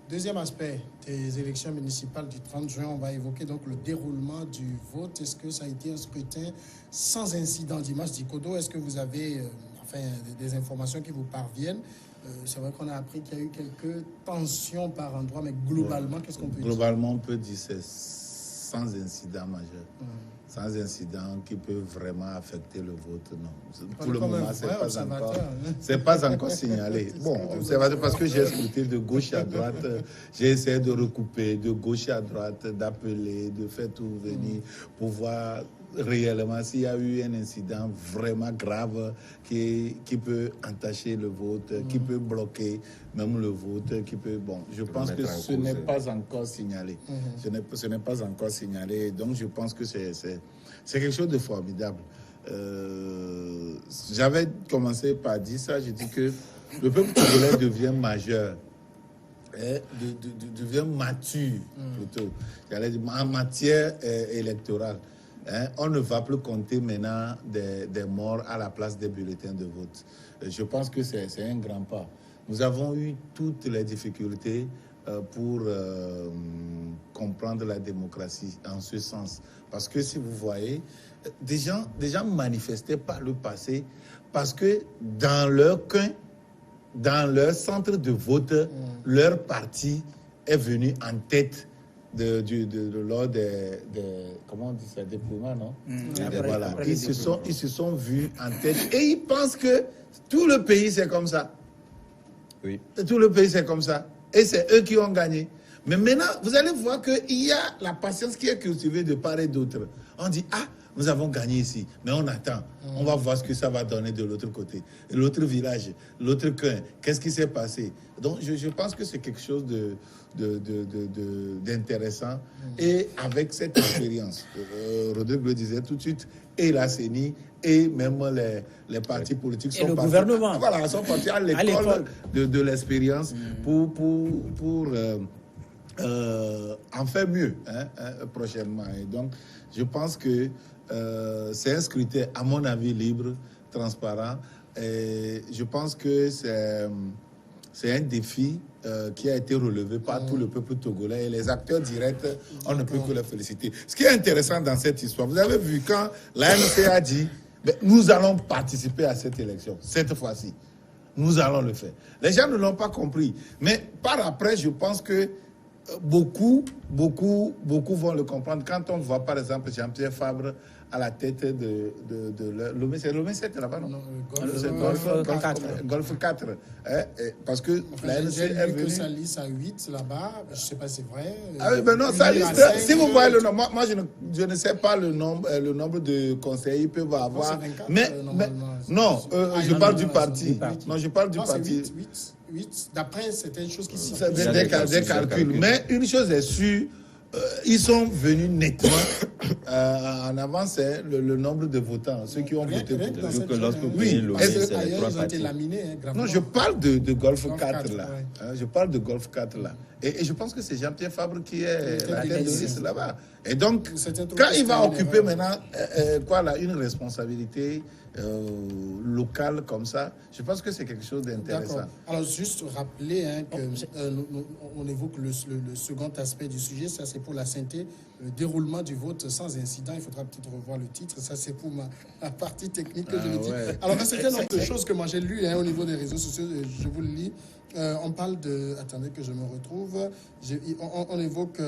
Deuxième aspect des élections municipales du 30 juin, on va évoquer donc le déroulement du vote. Est-ce que ça a été un scrutin sans incident? Dimas Dikodo, est-ce que vous avez des informations qui vous parviennent? C'est vrai qu'on a appris qu'il y a eu quelques tensions par endroit, mais globalement, qu'est-ce qu'on peut dire? Globalement, on peut dire que c'est sans incident majeur. Sans incident qui peut vraiment affecter le vote, non. Pour le moment, c'est pas encore signalé. Bon, observateur, parce que j'ai scruté de gauche à droite, j'ai essayé de recouper de gauche à droite, d'appeler, de faire tout venir pour voir réellement s'il y a eu un incident vraiment grave qui peut entacher le vote, qui peut bloquer même le vote, qui peut... Bon, je pense que ce n'est pas encore signalé. Ce n'est pas encore signalé. Donc, je pense que c'est quelque chose de formidable. J'avais commencé par dire ça. J'ai dit que le peuple congolais devient majeur. Devient mature, plutôt. J'allais dire, en matière électorale. On ne va plus compter maintenant des morts à la place des bulletins de vote. Je pense que c'est un grand pas. Nous avons eu toutes les difficultés pour comprendre la démocratie en ce sens. Parce que si vous voyez, des gens manifestaient par le passé parce que dans leur coin, dans leur centre de vote, leur parti est venu en tête lors des comment on dit ça, déploiements, non? Voilà. Ils se sont vus en tête et ils pensent que tout le pays c'est comme ça. Oui. Tout le pays c'est comme ça. Et c'est eux qui ont gagné. Mais maintenant, vous allez voir qu'il y a la patience qui est cultivée de part et d'autre. On dit, nous avons gagné ici, mais on attend. On va voir ce que ça va donner de l'autre côté. L'autre village, l'autre coin, qu'est-ce qui s'est passé? Donc, je pense que c'est quelque chose d'intéressant. Et avec cette expérience, Rodrigue le disait tout de suite, et la CENI, et même les partis politiques sont partis. Gouvernement. Voilà, sont partis à l'école de l'expérience pour en faire mieux prochainement. Et donc, je pense que c'est un scrutin, à mon avis, libre, transparent. Et je pense que c'est un défi qui a été relevé par tout le peuple togolais et les acteurs directs, on ne peut que les féliciter. Ce qui est intéressant dans cette histoire, vous avez vu quand l'ANC a dit nous allons participer à cette élection, cette fois-ci. Nous allons le faire. Les gens ne l'ont pas compris. Mais par après, je pense que beaucoup vont le comprendre. Quand on voit, par exemple, Jean-Pierre Fabre à la tête de Lomé, c'est Lomé 7 là-bas, non? Golfe 4. Parce que la NC est venue... que ça liste à 8 là-bas, je ne sais pas si c'est vrai. Ah oui, ben non, ça liste... Si vous voyez le nombre, moi je ne sais pas le nombre de conseillers qu'ils peuvent avoir. 24, mais non, je parle du parti. Non, je parle du parti. 8, d'après certaines choses qui s'y des calculs. Mais une chose est sûre, ils sont venus nettement en avance, c'est le nombre de votants, ceux qui ont voté pour oui, ils ont été laminés. Non, je parle de Golfe 4 là. Je parle de Golfe 4 là. Et je pense que c'est Jean-Pierre Fabre qui est la tête de liste là-bas. Et donc, quand il va occuper maintenant une responsabilité locale comme ça, je pense que c'est quelque chose d'intéressant. Alors, juste rappeler qu'on évoque le second aspect du sujet, ça c'est pour la synthèse, le déroulement du vote sans incident. Il faudra peut-être revoir le titre, ça c'est pour ma partie technique que je le dis. Alors, un certain nombre de choses que moi j'ai lues au niveau des réseaux sociaux, je vous le lis. On parle de... Attendez que je me retrouve. On évoque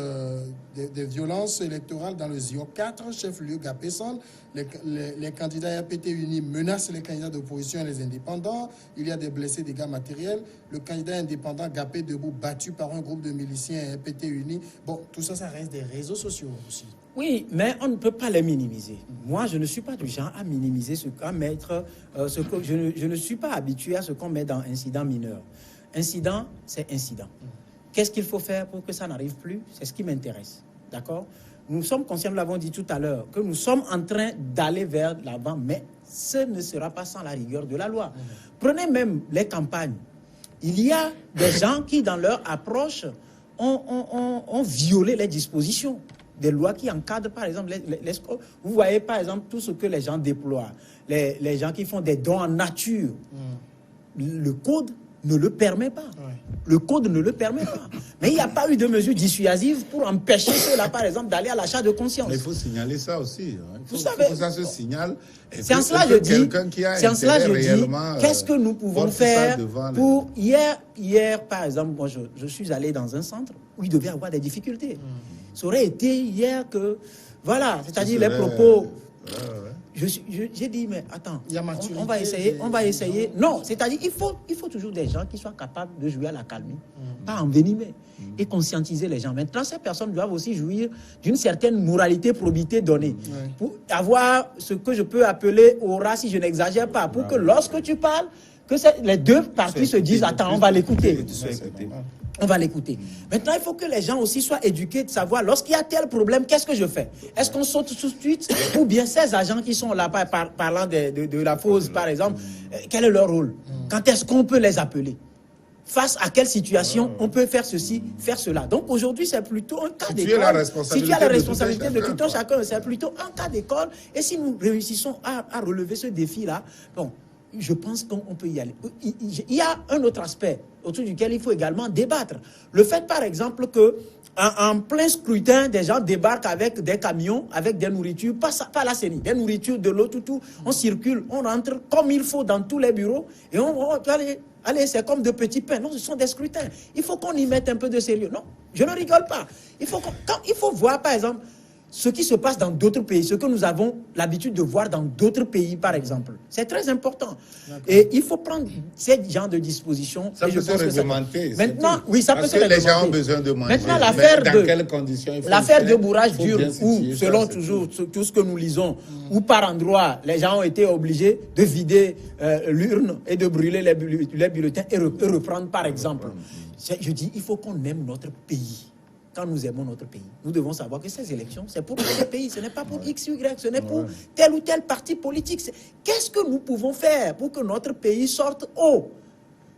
des violences électorales dans le ZIO 4, chef-lieu Gapé-Sol. Les candidats RPT unis menacent les candidats d'opposition et les indépendants. Il y a des blessés, dégâts matériels. Le candidat indépendant Gapé Debout battu par un groupe de miliciens RPT unis. Bon, tout ça, ça reste des réseaux sociaux aussi. Oui, mais on ne peut pas les minimiser. Moi, je ne suis pas du genre à minimiser je ne suis pas habitué à ce qu'on met dans incident mineur. Incident, c'est incident. Qu'est-ce qu'il faut faire pour que ça n'arrive plus? C'est ce qui m'intéresse. D'accord? Nous sommes conscients, nous l'avons dit tout à l'heure, que nous sommes en train d'aller vers l'avant, mais ce ne sera pas sans la rigueur de la loi. Prenez même les campagnes. Il y a des gens qui, dans leur approche, ont violé les dispositions des lois qui encadrent, par exemple, vous voyez, par exemple, tout ce que les gens déploient, les gens qui font des dons en nature. Le code ne le permet pas. Le code ne le permet pas. Mais il n'y a pas eu de mesures dissuasives pour empêcher ceux-là, par exemple, d'aller à l'achat de conscience. Mais il faut signaler ça aussi. Vous savez, que ça se signale. C'est en cela je dis, qu'est-ce que nous pouvons faire pour... Hier, par exemple, moi, je suis allé dans un centre où il devait y avoir des difficultés. Ça aurait été hier que... Voilà, c'est-à-dire les propos... J'ai dit, mais attends, on va essayer. Non, c'est-à-dire il faut toujours des gens qui soient capables de jouer à la calmie, pas envenimer, et conscientiser les gens. Maintenant, ces personnes doivent aussi jouir d'une certaine moralité, probité donnée, pour avoir ce que je peux appeler aura, si je n'exagère pas, pour que lorsque tu parles, que les deux parties se disent, attends, on va l'écouter. On va l'écouter. Maintenant, il faut que les gens aussi soient éduqués de savoir, lorsqu'il y a tel problème, qu'est-ce que je fais? Est-ce qu'on saute tout de suite? Ou bien ces agents qui sont là, parlant de la fosse, par exemple, quel est leur rôle? Quand est-ce qu'on peut les appeler? Face à quelle situation on peut faire ceci, faire cela? Donc aujourd'hui, c'est plutôt un cas d'école. Si tu as la responsabilité de tout un chacun, c'est plutôt un cas d'école. Et si nous réussissons à relever ce défi-là, bon, je pense qu'on peut y aller. Il y a un autre aspect autour duquel il faut également débattre. Le fait, par exemple, que en plein scrutin, des gens débarquent avec des camions, avec des nourritures, pas la CENI, des nourritures, de l'eau, tout, on circule, on rentre comme il faut dans tous les bureaux, et allez, c'est comme de petits pains. Non, ce sont des scrutins. Il faut qu'on y mette un peu de sérieux. Non, je ne rigole pas. Il faut voir, par exemple, ce qui se passe dans d'autres pays, ce que nous avons l'habitude de voir dans d'autres pays, par exemple. C'est très important. Et il faut prendre ce genre de dispositions. Ça peut se réglementer. Maintenant, oui, ça peut se réglementer. Parce que les gens ont besoin de manger. Maintenant, l'affaire de bourrage dur, où, selon toujours tout ce que nous lisons, où par endroit, les gens ont été obligés de vider l'urne et de brûler les bulletins et reprendre, par exemple. Je dis, il faut qu'on aime notre pays. Quand nous aimons notre pays, nous devons savoir que ces élections, c'est pour notre pays, ce n'est pas pour X ou Y, ce n'est pour tel ou tel parti politique. Qu'est-ce que nous pouvons faire pour que notre pays sorte haut?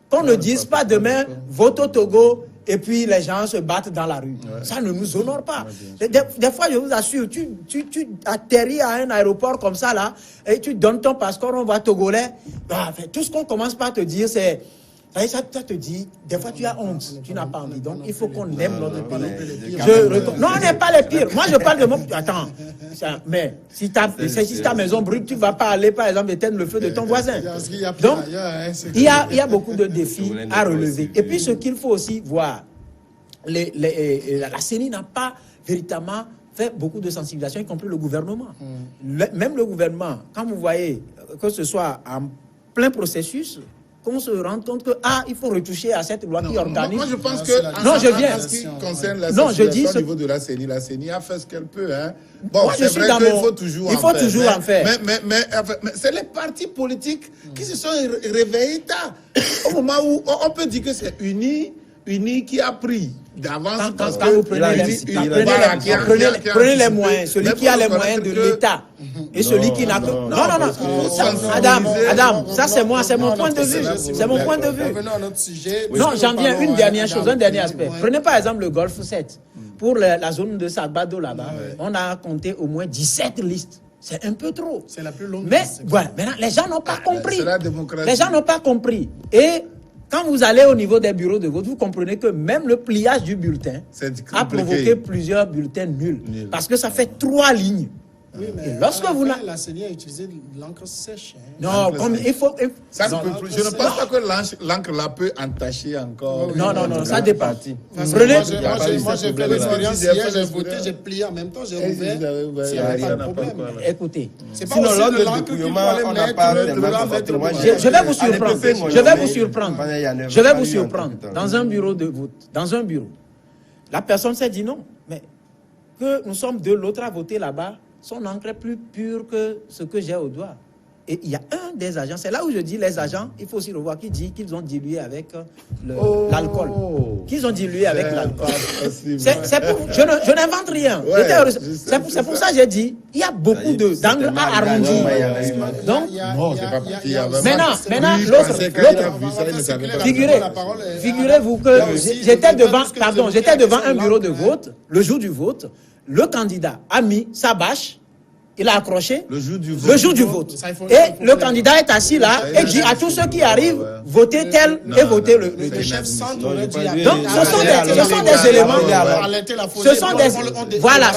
Qu'on ne dise pas demain, vote au Togo, et puis les gens se battent dans la rue. Ça ne nous honore pas. Des fois, je vous assure, tu atterris à un aéroport comme ça, là, et tu donnes ton passeport, on va togolais. Tout ce qu'on commence par te dire, c'est... Ça te dit, des fois tu as honte, tu n'as pas envie. Donc il faut qu'on aime notre pays. Non, on n'est pas les pires. Moi je parle de mon... Attends, mais si ta maison brûle, tu ne vas pas aller par exemple éteindre le feu de ton voisin. Donc il y a beaucoup de défis à relever. Et puis ce qu'il faut aussi voir, la CENI n'a pas véritablement fait beaucoup de sensibilisation, y compris le gouvernement. Même le gouvernement, quand vous voyez que ce soit en plein processus, qu'on se rende compte que il faut retoucher à cette loi qui organise. Moi, je pense que en ce qui concerne la sensibilisation au niveau de la CENI a fait ce qu'elle peut. Hein. Bon, moi, c'est vrai qu'il faut toujours en faire. Mais c'est les partis politiques qui se sont réveillés tard. Au moment où on peut dire que c'est Uni qui a pris d'avance. Quand vous prenez les moyens, celui qui a les moyens de l'État et celui qui n'a que... Non. Adam, ça c'est mon point de vue. C'est mon point de vue. Non, j'en viens une dernière chose, un dernier aspect. Prenez par exemple le Golfe 7. Pour la zone de Sagbado là-bas, on a compté au moins 17 listes. C'est un peu trop. C'est la plus longue. Mais voilà, maintenant, les gens n'ont pas compris. Les gens n'ont pas compris. Et quand vous allez au niveau des bureaux de vote, vous comprenez que même le pliage du bulletin a provoqué plusieurs bulletins nuls. Parce que ça fait 3 lignes. Oui, mais lorsque la CENI a utilisé l'encre sèche. Non, comme il faut... je ne pense pas que l'encre là peut entacher encore. Non, ça dépend. Prenez... Moi, j'ai fait l'expérience hier, j'ai voté, j'ai plié en même temps, j'ai ouvert. Il n'y avait pas de problème. Écoutez, c'est pas aussi de l'encre qu'il faut mettre. Je vais vous surprendre. Dans un bureau de vote, la personne s'est dit non, mais que nous sommes deux, l'autre a voté là-bas, son encre est plus pure que ce que j'ai au doigt. Et il y a un des agents, c'est là où je dis les agents, il faut aussi le voir, qui dit qu'ils ont dilué avec l'alcool. Qu'ils ont dilué avec l'alcool. Je n'invente rien. C'est pour ça que j'ai dit, il y a beaucoup d'angles à arrondir. Donc, maintenant, l'autre, figurez-vous que j'étais devant un bureau de vote, le jour du vote, le candidat a mis sa bâche il a accroché Le jour du vote. Et le candidat est assis là et dit à tous ceux qui arrivent, votez tel et votez le Le chef centre aurait dû donc, ce sont des éléments.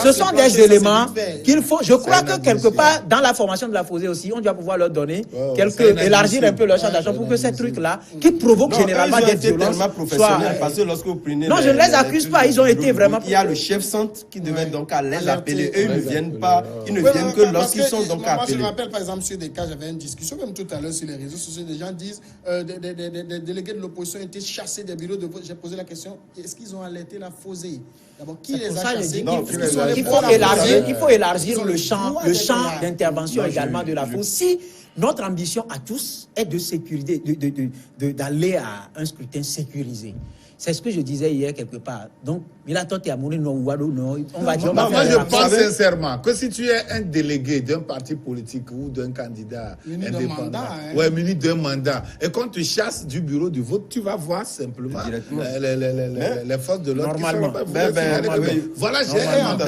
Ce sont des éléments qu'il faut. Je crois que quelque part, dans la formation de la FOSE aussi, on doit pouvoir leur donner élargir un peu leur champ d'action pour que ces trucs-là, qui provoquent généralement des violences, soient. Parce que lorsque vous prenez. Non, je ne les accuse pas. Ils ont été vraiment. Il y a le chef centre qui devait donc les appeler. Eux, ils ne viennent pas. Ils ne viennent que lorsqu'ils sont donc appelés. Moi, je me rappelle par exemple sur des cas, j'avais une discussion même tout à l'heure sur les réseaux sociaux. Des gens disent des délégués de l'opposition ont été chassés des bureaux de vote. J'ai posé la question, est-ce qu'ils ont alerté la FOSE? D'abord, qui les a chassés? Il faut élargir le champ d'intervention également de la FOSE. Si notre ambition à tous est de sécuriser, d'aller à un scrutin sécurisé. C'est ce que je disais hier quelque part. Donc, on va dire. Moi, je pense sincèrement que si tu es un délégué d'un parti politique ou d'un candidat indépendant, muni d'un mandat, et qu'on te chasse du bureau de vote, tu vas voir simplement les forces de l'ordre. Normalement. Voilà, j'ai un mandat.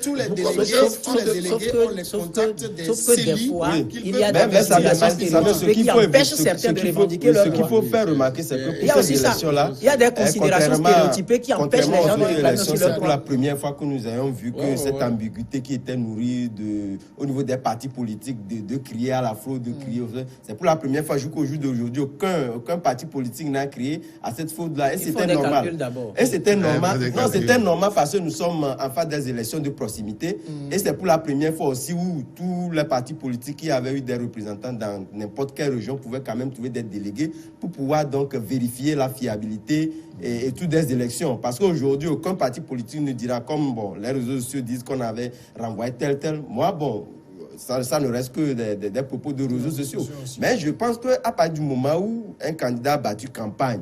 Tous les délégués ont les contacts des CELI. Il y a des considérations qui empêchent certains de revendiquer leur droit. Ce qu'il faut faire remarquer, c'est que il y a aussi ça. Il y a des considérations stéréotypées qui empêchent les gens de réclamer aussi leur c'est pour droit. la première fois que nous avons vu que cette ambiguïté qui était nourrie au niveau des partis politiques de crier à la fraude, de crier au fait. C'est pour la première fois jusqu'au jour d'aujourd'hui aucun parti politique n'a crié à cette fraude-là. Et c'était normal. Et c'était normal. Non, c'était normal parce que nous sommes en phase des élections de proximité. Et c'est pour la première fois aussi où tous les partis politiques qui avaient eu des représentants dans n'importe quelle région pouvaient quand même trouver des délégués pour pouvoir donc vérifier la fiabilité et toutes des élections. Parce qu'aujourd'hui, aucun parti politique ne dira comme les réseaux sociaux disent qu'on avait renvoyé tel. Moi, ça ne reste que des propos de réseaux sociaux. Mais je pense qu'à partir du moment où un candidat a battu campagne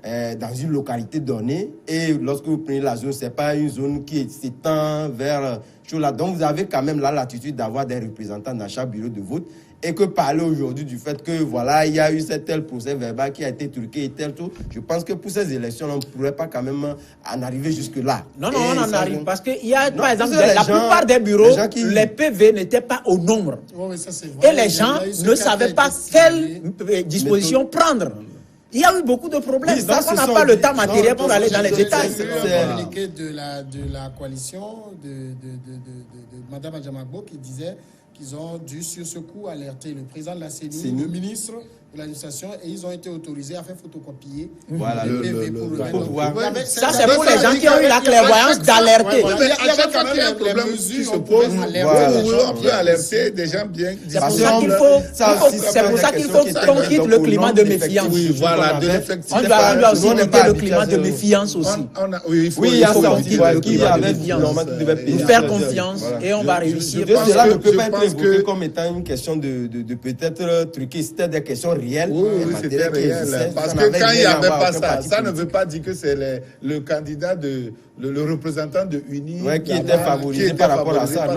dans une localité donnée, et lorsque vous prenez la zone, ce n'est pas une zone qui s'étend vers là. Donc vous avez quand même la latitude d'avoir des représentants dans chaque bureau de vote. Et que parler aujourd'hui du fait que voilà, il y a eu tel procès verbal qui a été truqué et tel tout, je pense que pour ces élections, on ne pourrait pas quand même en arriver jusque-là. Non, on en arrive. Parce qu'il y a, par exemple, la plupart des bureaux, les PV n'étaient pas au nombre. Et les gens ne savaient pas quelle disposition prendre. Il y a eu beaucoup de problèmes. Donc, on n'a pas le temps matériel pour aller dans les détails. C'est le communiqué de la coalition de Mme Adjamagbo qui disait qu'ils ont dû sur ce coup alerter le président de la CENI, le ministre de l'administration, et ils ont été autorisés à faire photocopier le PV pour pouvoir. Ça, c'est pour les gens qui ont eu la clairvoyance d'alerter. À chaque fois qu'il y a un problème qui se pose, on peut alerter des gens bien. C'est pour ça qu'il faut qu'on quitte le climat de méfiance. Oui, voilà. On doit aussi quitter le climat de méfiance aussi. Oui, il y a ça aussi. Nous faire confiance et on va réussir. Cela ne peut pas être évoqué comme étant une question de peut-être truquer. C'était des questions réelles. Oui, c'était réel. Parce que quand il n'y avait pas ça ne veut pas dire que c'est le candidat le représentant de UNI qui était favorisé par rapport à ça.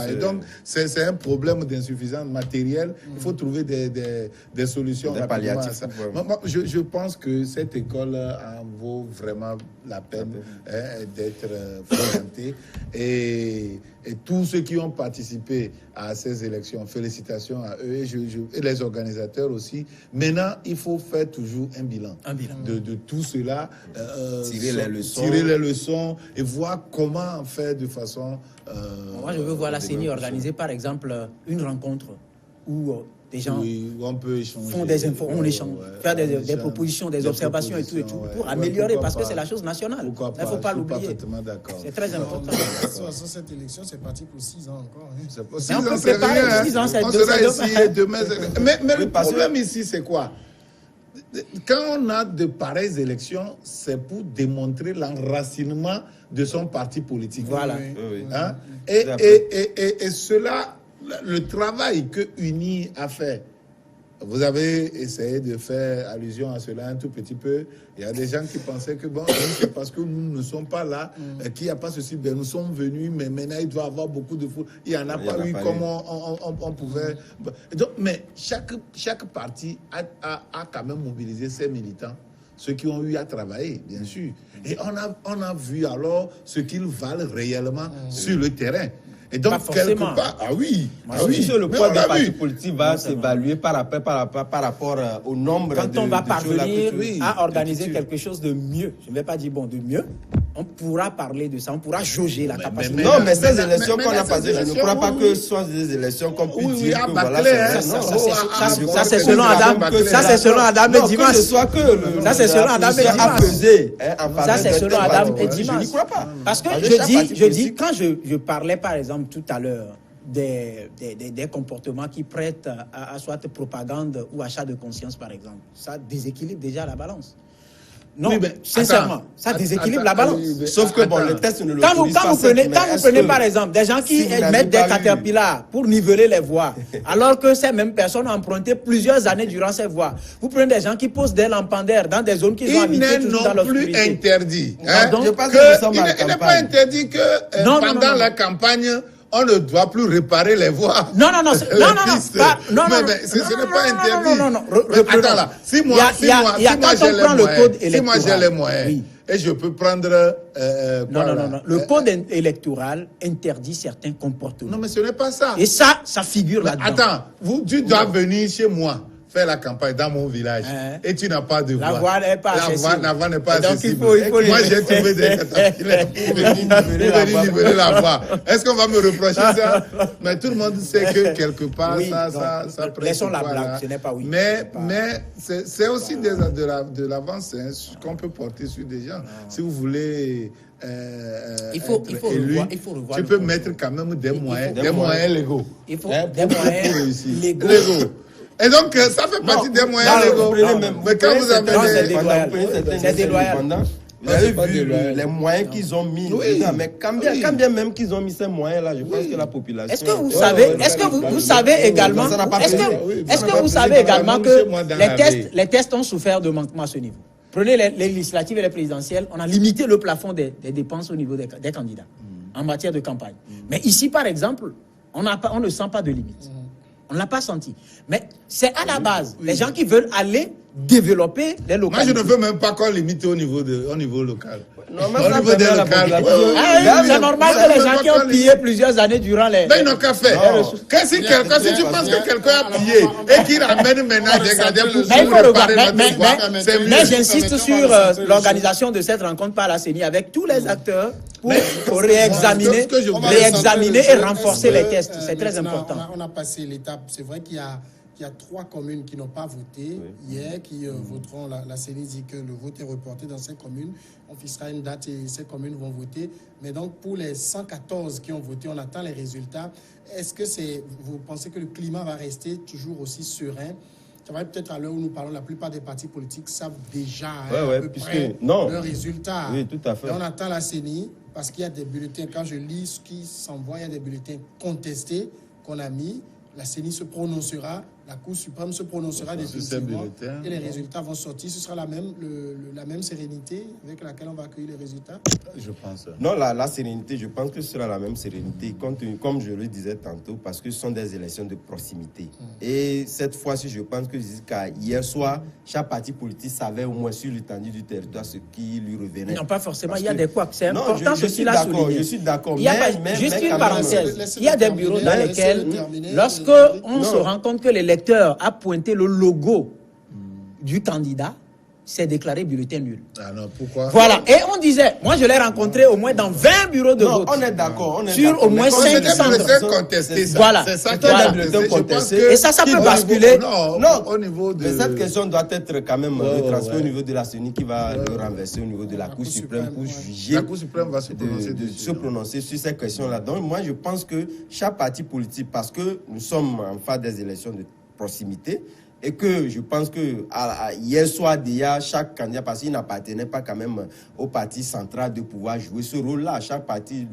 Et donc, c'est un problème d'insuffisance matérielle. Il faut trouver des solutions rapidement à ça. Je pense que cette école en vaut vraiment la peine d'être fréquentée. Et tous ceux qui ont participé à ces élections, félicitations à eux et les organisateurs aussi. Maintenant, il faut faire toujours un bilan. De tout cela, tirer les leçons et voir comment faire de façon... Moi, je veux voir la CENI organiser, par exemple, une rencontre où des gens on peut échanger, font des infos, on échange, faire des propositions, des observations et tout, pour améliorer, parce que c'est la chose nationale. Il ne faut pas l'oublier. C'est très important. Cette élection, c'est parti pour 6 ans encore. Mais on peut préparer 6 ans, c'est demain. Mais le problème ici, c'est quoi? Quand on a de pareilles élections, c'est pour démontrer l'enracinement de son parti politique. Voilà. Hein? Et cela, le travail que UNI a fait, vous avez essayé de faire allusion à cela un tout petit peu. Il y a des gens qui pensaient que c'est parce que nous ne sommes pas là, qu'il n'y a pas ceci. Nous sommes venus, mais maintenant il doit y avoir beaucoup de foule. Il n'y en a pas eu comme on pouvait. Donc, mais chaque parti a quand même mobilisé ses militants, ceux qui ont eu à travailler, bien sûr. Et on a vu alors ce qu'ils valent réellement sur le terrain. Et donc, Pas forcément. quelque part, ah oui, Moi, ah oui. Sur le Mais poids on des l'a partis vu. politiques va s'évaluer par rapport au nombre Quand on va de choses là que parvenir tu- à organiser tu- quelque chose de mieux, je ne vais pas dire bon, de mieux, on pourra parler de ça, on pourra jauger la capacité. Non, mais ces mais- élections mais qu'on a ces passées, je ne élections, crois pas oui, que oui. ce soit des élections qu'on puisse Oui, oui, dire à que bâcler, voilà, hein. c'est Ça, non, ça, oh, c'est- ah, ça, je ça, crois c'est que selon c'est Adam. que Ça, la- c'est selon Adam et non, Dimas. que ce soit que Ça, c'est selon Adam et a Dimas. pesé en faveur Ça, c'est de selon tel Adam parti. et Dimas. Je n'y crois pas. Parce que Parce que je chaque dis, parti politique- quand je parlais par exemple tout à l'heure des comportements qui prêtent à soit propagande ou achat de conscience par exemple, ça déséquilibre déjà la balance. Non, Oui, mais sincèrement, attends, ça déséquilibre attends, la balance. oui, mais Sauf que bon, attends. le test ne le Quand vous prenez par exemple des gens qui si vous n'avez mettent des pas eu- caterpillars pour niveler les voies, alors que ces mêmes personnes ont emprunté plusieurs années durant ces voies. Vous prenez des gens qui posent des lampadaires dans des zones qui sont Il habitées n'est toujours dans non plus l'obscurité. interdit. Pardon? Je pense que que nous sommes il en n'est pas campagne. interdit que Non, non, pendant non, non. la campagne, on ne doit plus réparer les voies. Non, non, non, les non, non, non, pistes. pas- non, non, Mais ce non, n'est non, pas non, interdit. non, non, non, Mais reprenons. attends là, si moi, Il y a si moi quand j'ai on prend les le code moyens, si moi j'ai électoral, les moyens, oui. et je peux prendre... Non, non, non, non. Le code électoral interdit certains comportements. Non, mais ce n'est pas ça. Et ça figure Mais là-dedans. attends, tu dois venir chez moi faire la campagne dans mon village et tu n'as pas de voie. La voie n'est pas accessible. La voie n'est pas Donc, il accessible. faut Moi, les- j'ai trouvé des caterpillars pour venir niveler la voie. Est-ce qu'on va me reprocher ça? Mais tout le monde sait que quelque part, Oui, ça donc, prête laissons la quoi, blague, là. ce n'est pas oui. Mais c'est aussi de l'avance qu'on peut porter sur des gens. Si vous voulez... Il faut être élu, revoir- il faut revoir tu le peux contour. mettre quand même des moyens, des des moyens. moyens légaux. Il faut Hein, des moyens réussir. légaux. Et donc, ça fait partie des moyens non, légaux. non, non, Mais quand vous avez non, c'est des... déloyal. C'est déloyal. Vous avez pas vu déloyal. les moyens qu'ils ont mis Oui. dedans, mais quand bien même qu'ils ont mis ces moyens-là, je pense que la population... Est-ce que vous savez, est-ce que vous savez également, Ça n'a pas est-ce pesé. que, est-ce Ça n'a que pas vous pesé savez dans également même que chez moi dans la vie. les tests ont souffert de manquements à ce niveau? Prenez les législatives et les présidentielles, on a limité le plafond des dépenses au niveau des candidats en matière de campagne. Mais ici, par exemple, on ne sent pas de limite. On ne l'a pas senti. Mais c'est à la base, les gens qui veulent aller développer les Moi, je localités. ne veux même pas qu'on limite au niveau local. Non, mais Au ça niveau des permet à la locales. population- Oui, oui, Ah oui, oui, oui. c'est normal Moi, que les je veux gens pas qui ont qu'on pillé plusieurs années durant les... Mais ils n'ont qu'à faire. Si tu penses que quelqu'un a pillé et qu'il ramène maintenant des gradins pour Mais il faut revoir. réparer notre voie, c'est mieux. Mais j'insiste sur l'organisation de cette rencontre par la CENI avec tous les acteurs pour réexaminer ce que je voulais réexaminer et renforcer Est-ce les que, tests. C'est très maintenant, important. On a passé l'étape. C'est vrai qu'il y a 3 communes qui n'ont pas voté hier, qui voteront. La CENI dit que le vote est reporté dans ces communes. On fixera une date et ces communes vont voter. Mais donc, pour les 114 qui ont voté, on attend les résultats. Est-ce que vous pensez que le climat va rester toujours aussi serein? Ça va peut-être à l'heure où nous parlons, la plupart des partis politiques savent déjà à peu près leurs résultats. Oui, tout à fait. Et on attend la CENI parce qu'il y a des bulletins. Quand je lis ce qui s'envoie, il y a des bulletins contestés qu'on a mis. La CENI se prononcera, la Cour suprême se prononcera définitivement et les résultats vont sortir. Ce sera la même sérénité avec laquelle on va accueillir les résultats. Je pense. Non, la sérénité, je pense que ce sera la même sérénité, comme je le disais tantôt, parce que ce sont des élections de proximité. Et cette fois-ci, je pense que jusqu'à hier soir, chaque parti politique savait au moins sur l'étendue du territoire ce qui lui revenait. Non, pas forcément. Parce Il y a que- des couacs. C'est Non, important je que suis tu l'as d'accord, souligné. je suis d'accord. Il y a pas- mais juste quand une même- parenthèse. Laissez-le Il y a des terminer, bureaux dans lesquels, laissez-le terminer. lorsque on Non. se rend compte que l'électeur a pointé le logo du candidat, c'est déclaré bulletin nul. Ah non, pourquoi? Voilà. Et on disait, moi je l'ai rencontré au moins dans 20 bureaux de Non, vote. on est d'accord. Sur au moins Mais comme 5 c'est des centres. bulletins contesté, ça. Voilà. C'est ça C'est qui est un contesté. bulletin Je pense contesté. que- Et ça peut au niveau- basculer. Non, au niveau de... Mais cette question doit être quand même retransférée ouais. au niveau de la CENI qui va le renverser au niveau de la Cour suprême pour juger. La Cour suprême va se prononcer de dessus. se prononcer sur ces questions-là. Donc, moi, je pense que chaque parti politique, parce que nous sommes en phase des élections de proximité, et que je pense que hier soir déjà, chaque candidat, parce qu'il n'appartenait pas quand même au parti central de pouvoir jouer ce rôle-là. Chaque parti,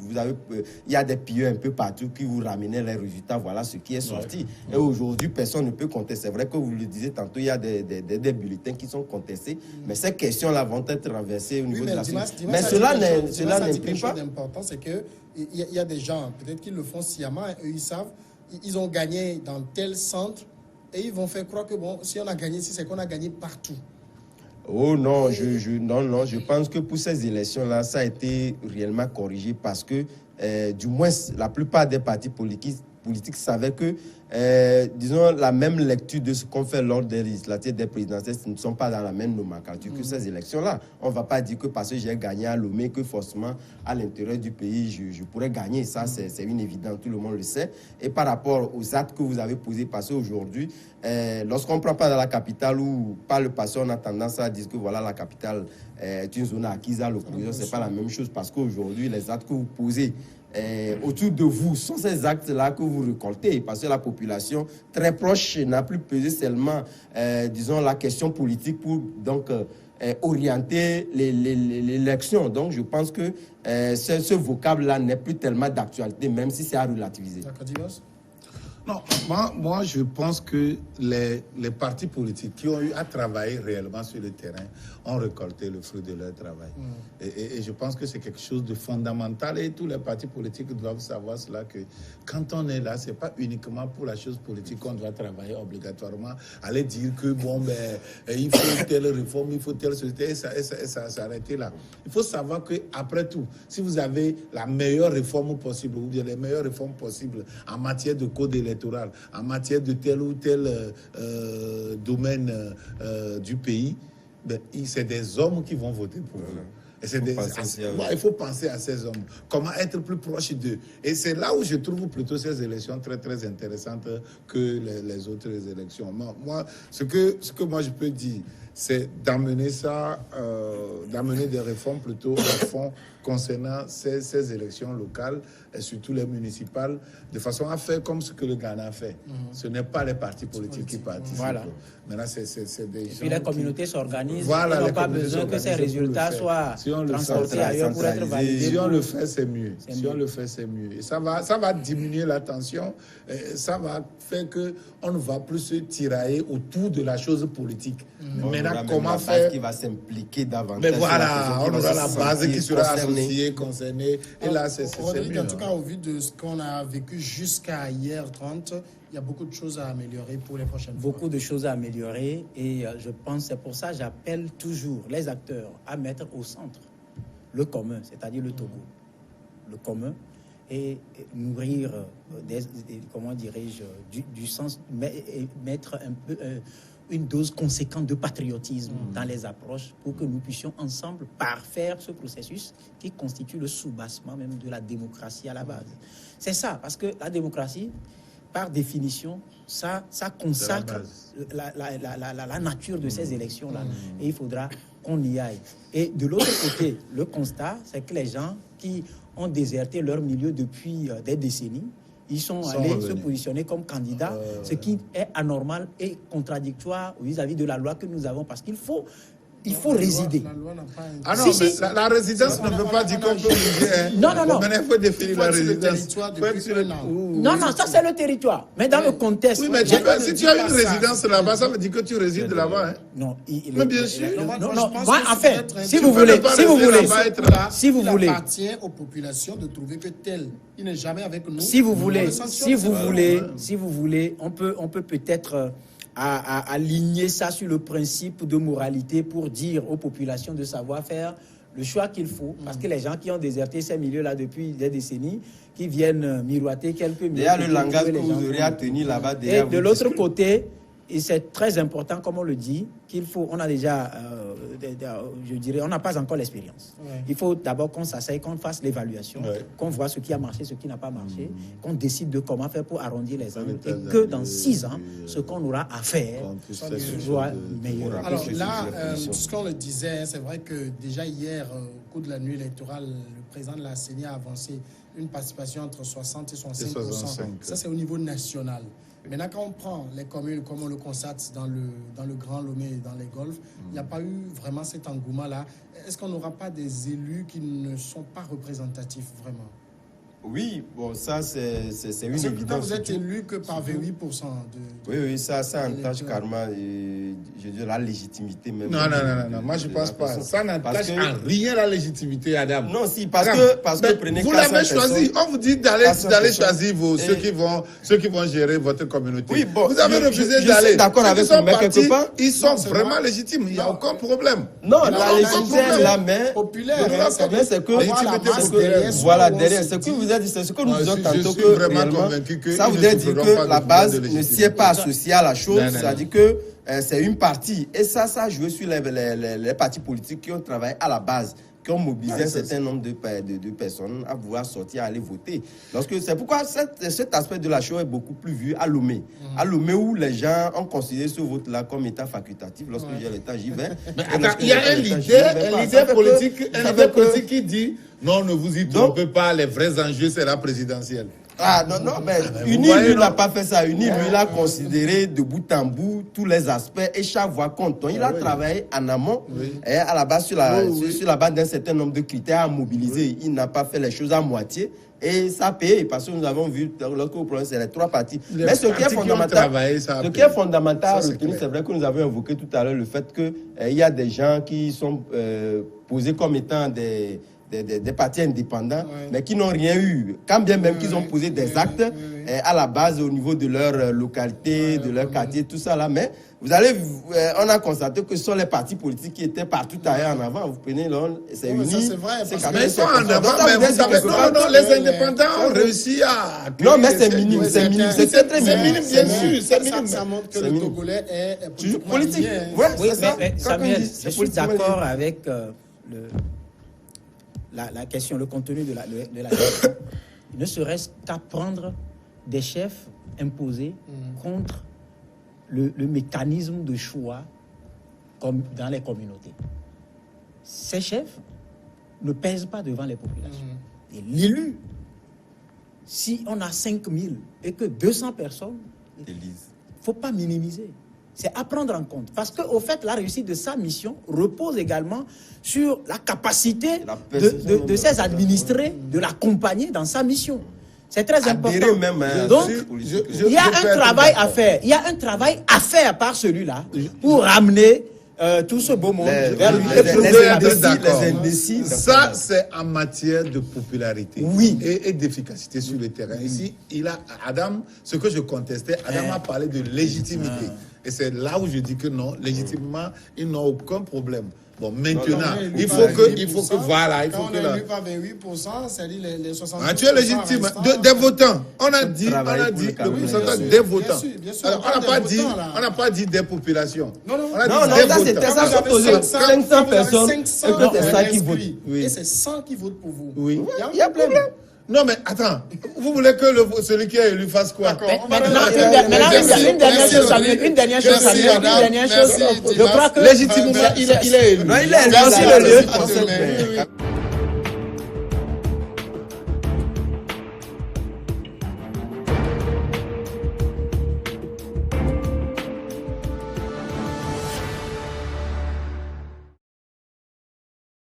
il y a des pilleurs un peu partout qui vous ramenaient les résultats. Voilà ce qui est sorti. Et aujourd'hui, personne ne peut contester. C'est vrai que vous le disiez tantôt, il y a des bulletins qui sont contestés, mais ces questions-là vont être renversées au niveau de la CENI. Mais cela n'implique pas. Ce qui est important, c'est qu'il y a des gens, peut-être qu'ils le font sciemment, eux ils savent, ils ont gagné dans tel centre. Et ils vont faire croire que bon, si on a gagné ici, c'est qu'on a gagné partout. Oh non, non, je pense que pour ces élections-là, ça a été réellement corrigé parce que du moins la plupart des partis politiques savaient que, disons, la même lecture de ce qu'on fait lors des législatives, des présidentielles, ne sont pas dans la même nomenclature que ces élections-là. On ne va pas dire que parce que j'ai gagné à Lomé, que forcément, à l'intérieur du pays, je pourrais gagner. Ça, c'est une évidence, tout le monde le sait. Et par rapport aux actes que vous avez posés, parce qu'aujourd'hui, lorsqu'on ne prend pas dans la capitale ou par le passé, on a tendance à dire que voilà, la capitale est une zone acquise à l'opposition. Ce n'est pas la même chose parce qu'aujourd'hui, les actes que vous posez autour de vous sont ces actes-là que vous récoltez, parce que la population très proche n'a plus pesé seulement, disons, la question politique pour donc orienter l'élection. Donc, je pense que ce vocable-là n'est plus tellement d'actualité, même si c'est à relativiser. Non, moi, je pense que les partis politiques qui ont eu à travailler réellement sur le terrain ont récolté le fruit de leur travail. Et je pense que c'est quelque chose de fondamental et tous les partis politiques doivent savoir cela, que quand on est là, c'est pas uniquement pour la chose politique qu'on doit travailler obligatoirement, aller dire que bon, il faut telle réforme, il faut telle société, et ça s'arrêter là. Il faut savoir qu'après tout, si vous avez la meilleure réforme possible, ou bien les meilleures réformes possibles en matière de code électoral, en matière de tel ou tel domaine du pays, c'est des hommes qui vont voter pour vous. Et il faut penser à ces hommes. Comment être plus proche d'eux. Et c'est là où je trouve plutôt ces élections très, très intéressantes que les autres élections. Moi, ce que moi je peux dire, c'est d'amener ça, d'amener des réformes plutôt au fond concernant ces élections locales et surtout les municipales, de façon à faire comme ce que le Ghana a fait. Ce n'est pas les partis politiques qui participent. Voilà. Maintenant, c'est des gens. Et puis les communautés s'organisent. Voilà, ils n'ont pas besoin que ces résultats soient transportés ailleurs pour être validés. Si on le fait, c'est mieux. Si on le fait, c'est mieux. Et ça va diminuer la tension. Ça va faire qu'on ne va plus se tirailler autour de la chose politique. Maintenant, comment faire qui va s'impliquer davantage. Mais voilà, on aura la base qui sera associée, concernée. Et là, c'est mieux. En tout cas, au vu de ce qu'on a vécu jusqu'à hier 30, il y a beaucoup de choses à améliorer pour les prochaines fois. Beaucoup de choses à améliorer et je pense, c'est pour ça que j'appelle toujours les acteurs à mettre au centre le commun, c'est-à-dire le Togo. Le commun et nourrir comment dirais-je, du sens, mettre un peu une dose conséquente de patriotisme dans les approches pour que nous puissions ensemble parfaire ce processus qui constitue le soubassement même de la démocratie à la base. C'est ça, parce que la démocratie, par définition, ça consacre la nature de ces élections-là. Et il faudra qu'on y aille. Et de l'autre côté, le constat, c'est que les gens qui ont déserté leur milieu depuis des décennies, ils sont allés se positionner comme candidats, ce qui est anormal et contradictoire vis-à-vis de la loi que nous avons, parce qu'il faut résider. Ah non, mais la résidence ne veut pas dire qu'on peut résider. Non. Il faut définir la résidence. Non, ça c'est le territoire. Mais dans le contexte... Oui, mais si tu as une résidence là-bas, ça veut dire que tu résides là-bas. Non, mais bien sûr. Non, enfin, si vous voulez... Il appartient aux populations de trouver que tel, il n'est jamais avec nous. Si vous voulez, on peut peut-être... à aligner ça sur le principe de moralité pour dire aux populations de savoir faire le choix qu'il faut. Parce que les gens qui ont déserté ces milieux-là depuis des décennies, qui viennent miroiter quelques minutes... Il y a le langage que vous aurez à tenir là-bas. Et de l'autre côté, et c'est très important, comme on le dit, qu'il faut... On a déjà, je dirais, on n'a pas encore l'expérience. Ouais. Il faut d'abord qu'on s'asseye, qu'on fasse l'évaluation, qu'on voit ce qui a marché, ce qui n'a pas marché, qu'on décide de comment faire pour arrondir les angles et que dans 6 ans, ce qu'on aura à faire soit meilleur. Alors là, ce qu'on le disait, c'est vrai que déjà hier, au cours de la nuit électorale, le président de la CENI a avancé une participation entre 60 et 65%. Ça, c'est au niveau national. Maintenant, quand on prend les communes, comme on le constate dans le Grand Lomé et dans les Golfes, il n'y a pas eu vraiment cet engouement-là. Est-ce qu'on n'aura pas des élus qui ne sont pas représentatifs vraiment? Oui, bon, ça, c'est une évidence. Vous êtes élu que par 28%. Oui, ça entache carrément, je dis, la légitimité même. Non, moi je ne pense pas. Ça n'entache en rien la légitimité, Adam. Non, si, parce que prenez vous l'avez choisi. On vous dit d'aller choisir ceux qui vont gérer votre communauté. Oui, bon, vous avez refusé d'aller. D'accord avec vous, mais quelque part. Ils sont vraiment légitimes. Il n'y a aucun problème. Non, la légitimité est là, mais populaire. C'est que, voilà, derrière, ce que vous voudrait dire, c'est ce que nous Moi, disons je tantôt suis que vraiment réellement, convaincu que ça ils ne voudrait dire souffriront que pas la de base problème de ne légitimité. s'y est pas associée à la chose, Non. c'est-à-dire que c'est une partie. Et ça a joué sur les partis politiques qui ont travaillé à la base, qui ont mobilisé un certain nombre de personnes à vouloir sortir, à aller voter. C'est pourquoi cet aspect de la chose est beaucoup plus vu à Lomé. À Lomé, où les gens ont considéré ce vote-là comme état facultatif. Lorsque j'ai le temps, j'y vais. Mais attends, il y a un leader politique qui dit non, ne vous y trompez pas, les vrais enjeux, c'est la présidentielle. Ah non, mais UNI, lui, n'a pas fait ça. UNI, lui, il a considéré de bout en bout tous les aspects et chaque voix compte. Donc, il a travaillé en amont et à la base, sur la base d'un certain nombre de critères à mobiliser. Il n'a pas fait les choses à moitié. Et ça a payé, parce que nous avons vu, lorsque vous prenez, c'est les trois parties. Mais ce qui est fondamental à retenir, c'est vrai que nous avons évoqué tout à l'heure le fait qu'il y a des gens qui sont posés comme étant des partis indépendants, mais qui n'ont rien eu. Quand bien même qu'ils ont posé des actes à la base au niveau de leur localité, de leur quartier, tout ça là, mais vous allez, on a constaté que ce sont les partis politiques qui étaient partout ailleurs en avant. Vous prenez c'est uni. Mais ils sont en avant, mais vous savez, non, les indépendants ont réussi à... Non, mais c'est minime, c'est minime, c'est très minime, bien sûr, c'est minime. Ça montre que le Togolais est politique. Oui, mais Samuel, je suis d'accord avec la question, le contenu de la question. Ne serait-ce qu'à prendre des chefs imposés contre le mécanisme de choix comme dans les communautés. Ces chefs ne pèsent pas devant les populations. Et l'élu, si on a 5000 et que 200 personnes, il ne faut pas minimiser. C'est à prendre en compte. Parce qu'au fait, la réussite de sa mission repose également sur la capacité de ses administrés de l'accompagner dans sa mission. C'est très important. Donc, il y a un travail à faire. Il y a un travail à faire par celui-là pour ramener tout ce beau monde vers les indécis. Ça, c'est en matière de popularité et d'efficacité sur le terrain. Ici, Adam, ce que je contestais, Adam a parlé de légitimité. Et c'est là où je dis que non, légitimement, ils n'ont aucun problème. Bon, maintenant, il faut que voilà, il faut que là. On a élu par 28%, c'est-à-dire les 60%. Tu es légitime. Des votants. On a dit le pourcentage des votants. Bien sûr, alors, on n'a pas dit des populations. Non, ça c'était ça. 500 personnes et que c'est ça qui votent. Et c'est 100 qui votent pour vous. Oui. Il y a un problème. Non, mais attends, vous voulez que celui qui est élu fasse quoi? Une dernière chose. Je crois que légitimement, il est élu. Non, il est élu.